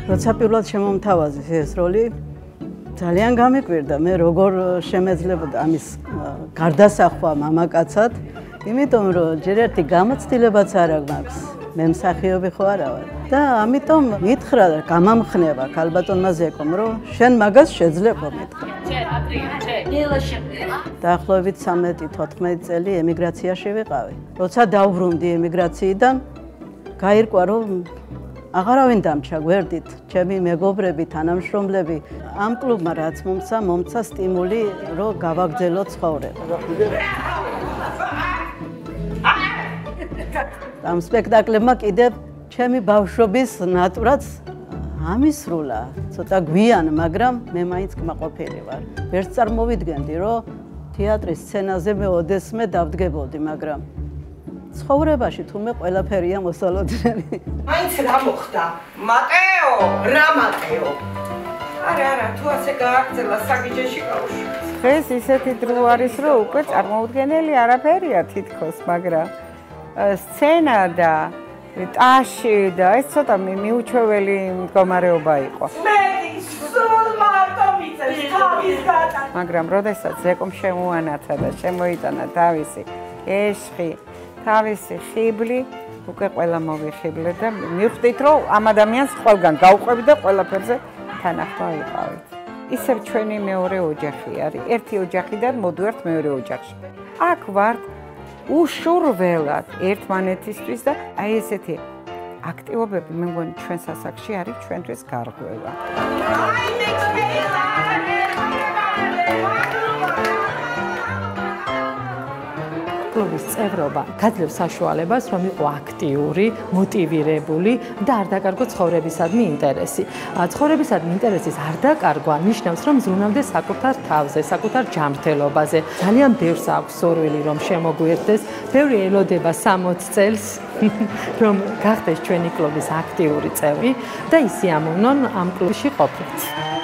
როცა პირველად შემომთავაზეს ეს როლი, ძალიან გამიკვირდა მე როგორ შემეძლებოდა ამის გარდასახვა მამაკაცად, იმიტომ რომ ჯერ ერთი გამოცდილებაც არ აქვს. მე მსახიობი ხო არა ვარ. და ამიტომ მითხრა გამამხნევა ქალბატონმა ზეკომ, რომ შენ მაგას შეძლებ მითხრა. დაახლოებით 13-14 წელი ემიგრაციაში ვიყავი. როცა დავბრუნდი ემიგრაციიდან, გაირკვა რომ აღარავინ დამჩა გვერდით, ჩემი მეგობრები, თანამშრომლები. ამ კლუბმა რაც მომცა სტიმული, რომ გავაგრძელო ცხოვრება. ამ სპექტაკლებმა კიდევ ჩემი ბავშვობის ნატვრაც ამისრულა, ცოტა გვიან, მაგრამ მე მაინც კმაყოფილი ვარ. ვერც წარმოვიდგენდი, რომ თეატრის სცენაზე მე ოდესმე დავდგებოდი, მაგრამ ცხოვრებაში თუმე ყველაფერია მოსალოდნელი. მაინც რა მოხდა? მატეო, რა მატეო? არა, თუ ასე გააგრძელა საგიჯეში გავუშვი. დღეს ისეთი დრო არის, რომ უკვე წარმოუდგენელი არაფერია თითქოს, მაგრამ სცენა და ტაში და ეს ცოტა მიუჩვეველი მდგომარეობა იყო. მე სულ მარტო მიწევს თავის გატა. მაგრამ როდესაც ზეკომ შემოანათა და შემოიტანა თავისი ეშხი, თავისი ხიბლი, უკვე ყველა მოვიხიბლე და მივხვდით, რომ ამ ადამიანს ყველგან გავყვები და ყველაფერზე თანახმა ვიყავით. ისევ ჩვენი მეორე ოჯახი არის. ერთი ოჯახიდან მოდივართ მეორე ოჯახში. აქ ვართ უშურველად ერთმანეთისთვის და აი ესეთი აქტივობები მე მგონი ჩვენ სასახლეში არის ჩვენთვის გარღვევა. კლუბის წევრობა გაძლევს საშუალებას, რომ იყო აქტიური, მოტივირებული და არ დაკარგო ცხოვრებისადმი ინტერესი. ცხოვრებისადმი ინტერესის არ დაკარგვა ნიშნავს, რომ ზრუნავდეს საკუთარ თავზე, საკუთარ ჯანმრთელობაზე. ძალიან ბევრს აქვს სურვილი, რომ შემოგვიერთდეს, ბევრი ელოდება 60 წელს, რომ გახდეს ჩვენი კლუბის აქტიური წევრი და ისე ამოვნონ ამ კლუბში ყოფნით.